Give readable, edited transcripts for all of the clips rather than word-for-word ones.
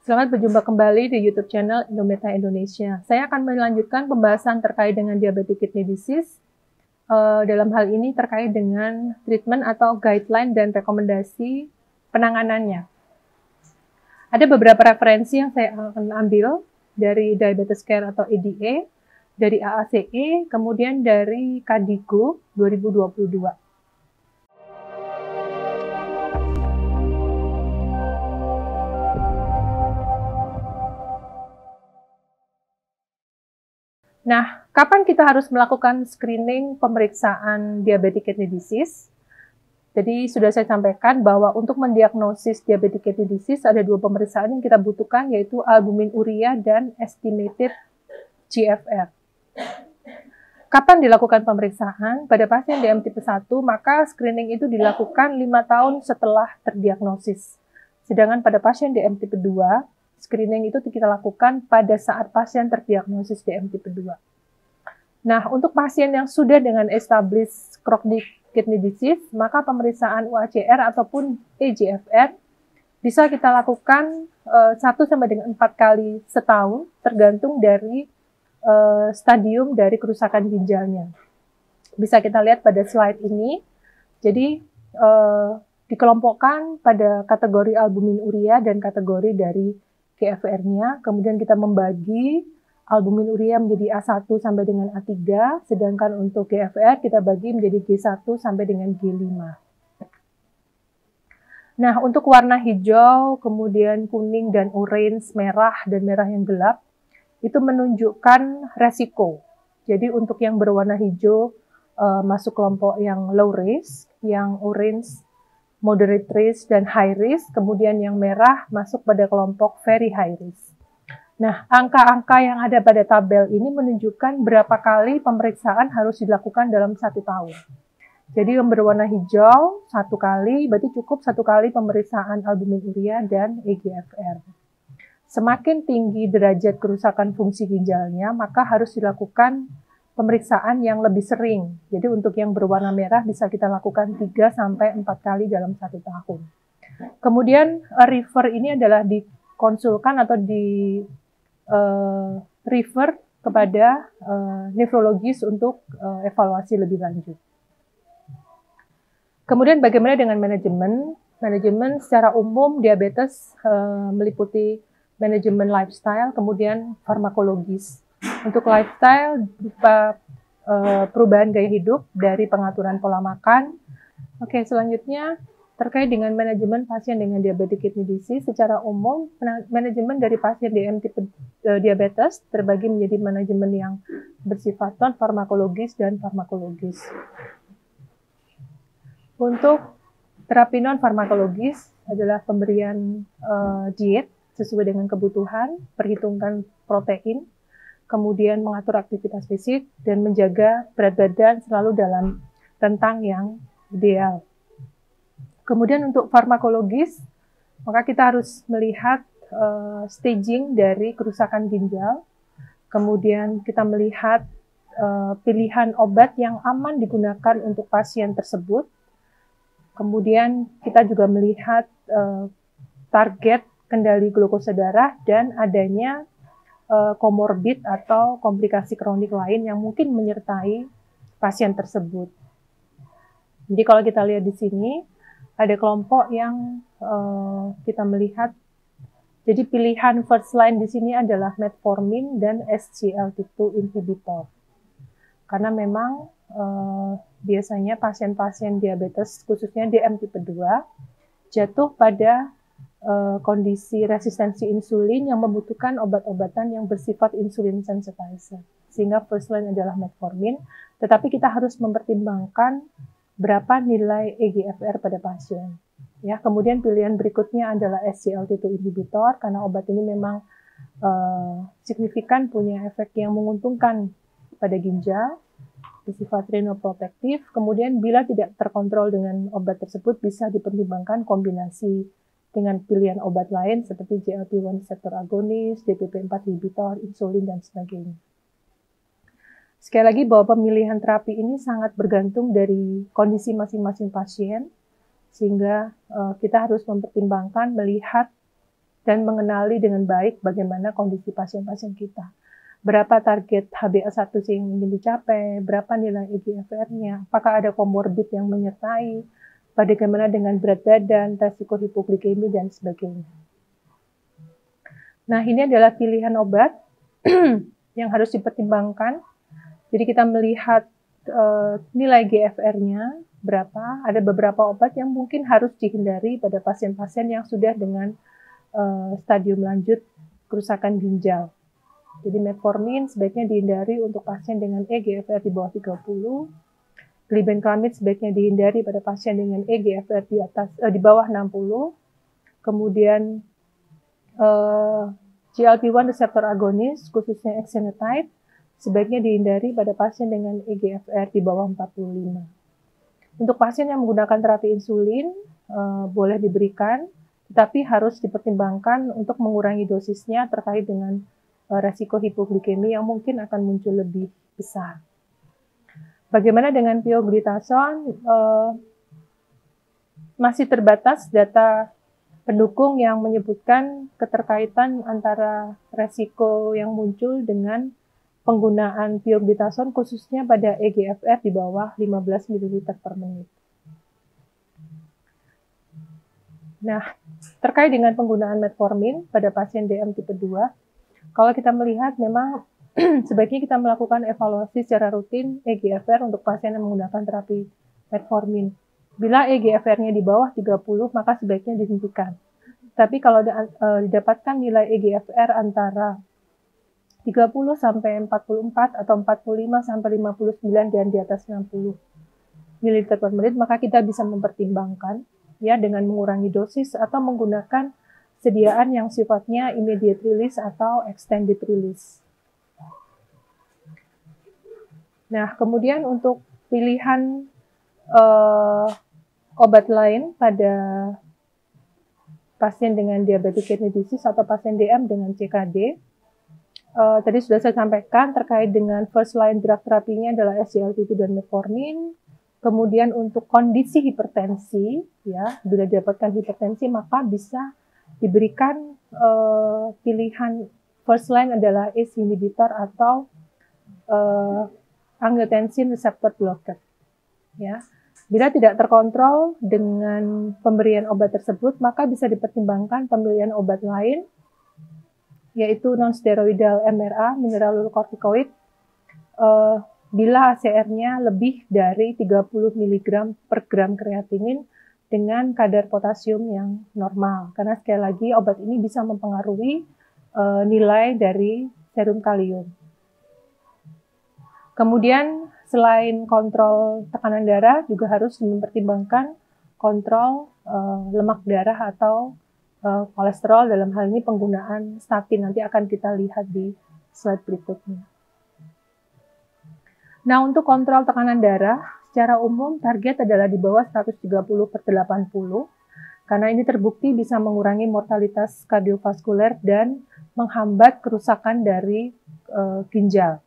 Selamat berjumpa kembali di YouTube channel Indometa Indonesia. Saya akan melanjutkan pembahasan terkait dengan diabetic kidney disease. Dalam hal ini terkait dengan treatment atau guideline dan rekomendasi penanganannya. Ada beberapa referensi yang saya akan ambil dari Diabetes Care atau EDA, dari AACE, kemudian dari KDIGO 2022. Nah, kapan kita harus melakukan screening pemeriksaan diabetic kidney disease? Jadi sudah saya sampaikan bahwa untuk mendiagnosis diabetic kidney disease ada dua pemeriksaan yang kita butuhkan, yaitu albumin urea dan estimated GFR. Kapan dilakukan pemeriksaan? Pada pasien DM tipe 1, maka screening itu dilakukan 5 tahun setelah terdiagnosis. Sedangkan pada pasien DM tipe 2, screening itu kita lakukan pada saat pasien terdiagnosis DM tipe 2. Nah, untuk pasien yang sudah dengan established chronic kidney disease, maka pemeriksaan UACR ataupun eGFR bisa kita lakukan 1 sampai dengan 4 kali setahun, tergantung dari stadium dari kerusakan ginjalnya. Bisa kita lihat pada slide ini. Jadi, dikelompokkan pada kategori albumin urea dan kategori dari GFR-nya, kemudian kita membagi albumin urea menjadi A1 sampai dengan A3, sedangkan untuk GFR kita bagi menjadi G1 sampai dengan G5. Nah, untuk warna hijau, kemudian kuning dan orange, merah dan merah yang gelap, itu menunjukkan resiko. Jadi untuk yang berwarna hijau masuk kelompok yang low risk, yang orange moderate risk dan high risk, kemudian yang merah masuk pada kelompok very high risk. Nah, angka-angka yang ada pada tabel ini menunjukkan berapa kali pemeriksaan harus dilakukan dalam 1 tahun. Jadi yang berwarna hijau 1 kali, berarti cukup 1 kali pemeriksaan albumin urea dan eGFR. Semakin tinggi derajat kerusakan fungsi ginjalnya, maka harus dilakukan pemeriksaan yang lebih sering. Jadi untuk yang berwarna merah bisa kita lakukan 3 sampai 4 kali dalam 1 tahun. Kemudian refer ini adalah dikonsulkan atau refer kepada nefrologis untuk evaluasi lebih lanjut. Kemudian bagaimana dengan manajemen? Manajemen secara umum diabetes meliputi manajemen lifestyle, kemudian farmakologis. Untuk lifestyle berupa perubahan gaya hidup dari pengaturan pola makan. Oke, selanjutnya terkait dengan manajemen pasien dengan diabetic kidney disease, secara umum manajemen dari pasien DM tipe diabetes terbagi menjadi manajemen yang bersifat non farmakologis dan farmakologis. Untuk terapi non farmakologis adalah pemberian diet sesuai dengan kebutuhan, perhitungkan protein, kemudian mengatur aktivitas fisik, dan menjaga berat badan selalu dalam rentang yang ideal. Kemudian untuk farmakologis, maka kita harus melihat staging dari kerusakan ginjal, kemudian kita melihat pilihan obat yang aman digunakan untuk pasien tersebut, kemudian kita juga melihat target kendali glukosa darah dan adanya komorbid atau komplikasi kronik lain yang mungkin menyertai pasien tersebut. Jadi kalau kita lihat di sini, ada kelompok yang kita melihat, jadi pilihan first line di sini adalah metformin dan SGLT2 inhibitor. Karena memang biasanya pasien-pasien diabetes, khususnya DM tipe 2, jatuh pada kondisi resistensi insulin yang membutuhkan obat-obatan yang bersifat insulin sensitizer. Sehingga first line adalah metformin, tetapi kita harus mempertimbangkan berapa nilai eGFR pada pasien. Ya, kemudian pilihan berikutnya adalah SGLT2 inhibitor, karena obat ini memang signifikan punya efek yang menguntungkan pada ginjal, bersifat renoprotektif. Kemudian bila tidak terkontrol dengan obat tersebut, bisa dipertimbangkan kombinasi dengan pilihan obat lain seperti GLP-1 receptor agonis, DPP-4 inhibitor, insulin, dan sebagainya. Sekali lagi bahwa pemilihan terapi ini sangat bergantung dari kondisi masing-masing pasien, sehingga kita harus mempertimbangkan melihat dan mengenali dengan baik bagaimana kondisi pasien-pasien kita. Berapa target HbA1c yang ingin dicapai, berapa nilai eGFR-nya, apakah ada komorbid yang menyertai, bagaimana dengan berat badan, resiko hipoglikemi, dan sebagainya. Nah, ini adalah pilihan obat yang harus dipertimbangkan. Jadi kita melihat nilai GFR-nya berapa. Ada beberapa obat yang mungkin harus dihindari pada pasien-pasien yang sudah dengan stadium lanjut kerusakan ginjal. Jadi metformin sebaiknya dihindari untuk pasien dengan eGFR di bawah 30. Glibenclamid sebaiknya dihindari pada pasien dengan eGFR di bawah 60. Kemudian GLP-1 reseptor agonis, khususnya exenatide, sebaiknya dihindari pada pasien dengan eGFR di bawah 45. Untuk pasien yang menggunakan terapi insulin, boleh diberikan, tetapi harus dipertimbangkan untuk mengurangi dosisnya terkait dengan resiko hipoglikemi yang mungkin akan muncul lebih besar. Bagaimana dengan pioglitason? Masih terbatas data pendukung yang menyebutkan keterkaitan antara resiko yang muncul dengan penggunaan pioglitason khususnya pada eGFR di bawah 15 ml per menit. Nah, terkait dengan penggunaan metformin pada pasien DM tipe 2, kalau kita melihat memang sebaiknya kita melakukan evaluasi secara rutin eGFR untuk pasien yang menggunakan terapi metformin. Bila eGFR-nya di bawah 30, maka sebaiknya dihentikan. Tapi kalau didapatkan nilai eGFR antara 30 sampai 44 atau 45 sampai 59 dan di atas 60 ml per menit, maka kita bisa mempertimbangkan ya dengan mengurangi dosis atau menggunakan sediaan yang sifatnya immediate release atau extended release. Nah, kemudian untuk pilihan obat lain pada pasien dengan diabetic kidney disease atau pasien DM dengan CKD, tadi sudah saya sampaikan terkait dengan first line drug terapinya adalah SGLT2 dan metformin. Kemudian untuk kondisi hipertensi, ya, bila didapatkan hipertensi maka bisa diberikan pilihan first line adalah ACE inhibitor atau angiotensin receptor blocker. Ya, bila tidak terkontrol dengan pemberian obat tersebut, maka bisa dipertimbangkan pemilihan obat lain, yaitu non-steroidal MRA, mineralocorticoid, bila ACR-nya lebih dari 30 mg per gram kreatinin dengan kadar potasium yang normal. Karena sekali lagi obat ini bisa mempengaruhi nilai dari serum kalium. Kemudian selain kontrol tekanan darah juga harus mempertimbangkan kontrol lemak darah atau kolesterol, dalam hal ini penggunaan statin. Nanti akan kita lihat di slide berikutnya. Nah, untuk kontrol tekanan darah, secara umum target adalah di bawah 130/80, karena ini terbukti bisa mengurangi mortalitas kardiovaskuler dan menghambat kerusakan dari ginjal.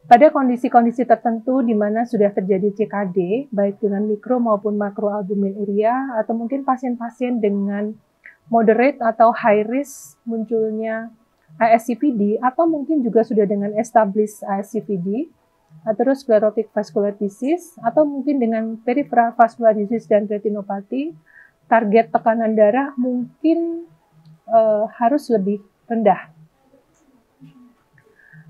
Pada kondisi-kondisi tertentu di mana sudah terjadi CKD, baik dengan mikro maupun makroalbuminuria, atau mungkin pasien-pasien dengan moderate atau high risk munculnya ASCVD, atau mungkin juga sudah dengan established ASCVD, atherosclerotic vascular disease, atau mungkin dengan peripheral vascular disease dan retinopati, target tekanan darah mungkin harus lebih rendah.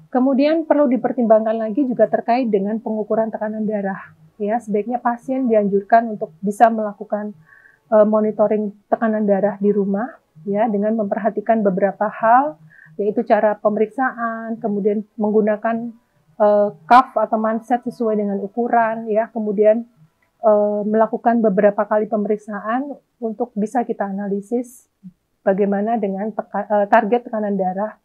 Kemudian perlu dipertimbangkan lagi juga terkait dengan pengukuran tekanan darah. Ya, sebaiknya pasien dianjurkan untuk bisa melakukan monitoring tekanan darah di rumah, ya, dengan memperhatikan beberapa hal, yaitu cara pemeriksaan, kemudian menggunakan cuff atau manset sesuai dengan ukuran, ya, kemudian melakukan beberapa kali pemeriksaan untuk bisa kita analisis bagaimana dengan target tekanan darah,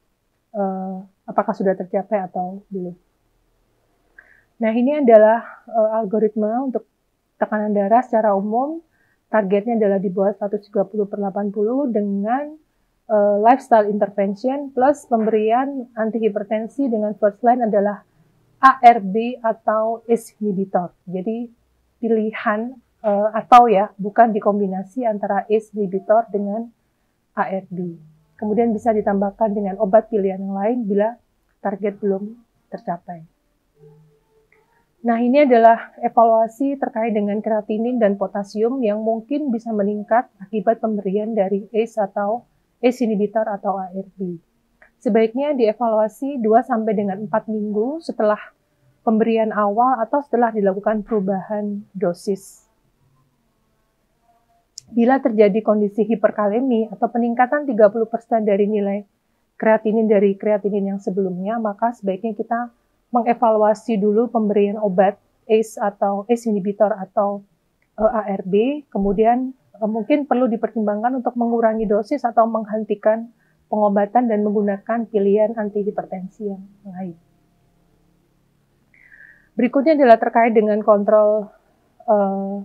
apakah sudah tercapai atau belum. Nah, ini adalah algoritma untuk tekanan darah secara umum. Targetnya adalah di bawah 130/80 dengan lifestyle intervention plus pemberian antihipertensi dengan first line adalah ARB atau ACE inhibitor. Jadi pilihan atau ya bukan dikombinasi antara ACE inhibitor dengan ARB. Kemudian bisa ditambahkan dengan obat pilihan yang lain bila target belum tercapai. Nah, ini adalah evaluasi terkait dengan kreatinin dan potasium yang mungkin bisa meningkat akibat pemberian dari ACE atau ACE inhibitor atau ARB. Sebaiknya dievaluasi 2 sampai dengan 4 minggu setelah pemberian awal atau setelah dilakukan perubahan dosis. Bila terjadi kondisi hiperkalemi atau peningkatan 30% dari nilai kreatinin dari kreatinin yang sebelumnya, maka sebaiknya kita mengevaluasi dulu pemberian obat ACE atau ACE inhibitor atau ARB, kemudian mungkin perlu dipertimbangkan untuk mengurangi dosis atau menghentikan pengobatan dan menggunakan pilihan antihipertensi yang lain. Berikutnya adalah terkait dengan kontrol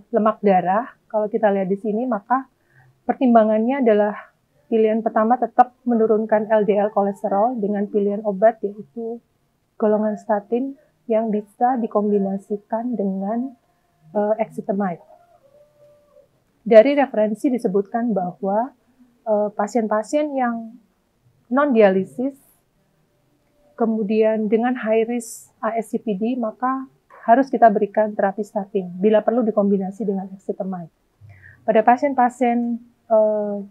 lemak darah. Kalau kita lihat di sini, maka pertimbangannya adalah pilihan pertama tetap menurunkan LDL kolesterol dengan pilihan obat yaitu golongan statin yang bisa dikombinasikan dengan ezetimibe. Dari referensi disebutkan bahwa pasien-pasien yang non-dialisis, kemudian dengan high risk ASCVD, maka harus kita berikan terapi statin, bila perlu dikombinasi dengan ezetimibe. Pada pasien-pasien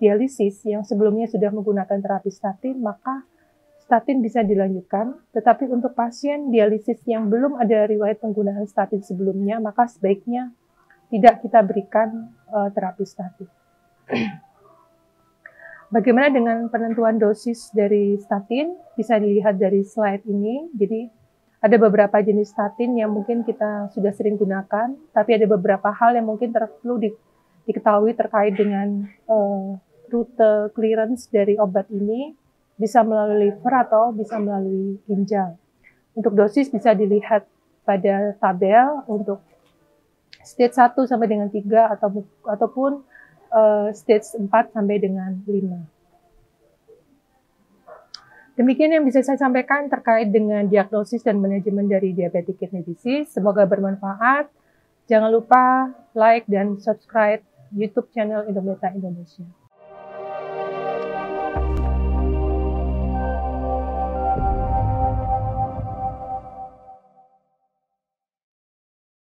dialisis yang sebelumnya sudah menggunakan terapi statin, maka statin bisa dilanjutkan, tetapi untuk pasien dialisis yang belum ada riwayat penggunaan statin sebelumnya, maka sebaiknya tidak kita berikan terapi statin. Bagaimana dengan penentuan dosis dari statin? Bisa dilihat dari slide ini. Jadi ada beberapa jenis statin yang mungkin kita sudah sering gunakan, tapi ada beberapa hal yang mungkin perlu diketahui terkait dengan rute clearance dari obat ini, bisa melalui liver atau bisa melalui ginjal. Untuk dosis bisa dilihat pada tabel untuk stage 1 sampai dengan 3 ataupun stage 4 sampai dengan 5. Demikian yang bisa saya sampaikan terkait dengan diagnosis dan manajemen dari diabetic kidney disease. Semoga bermanfaat. Jangan lupa like dan subscribe YouTube channel Indometa Indonesia.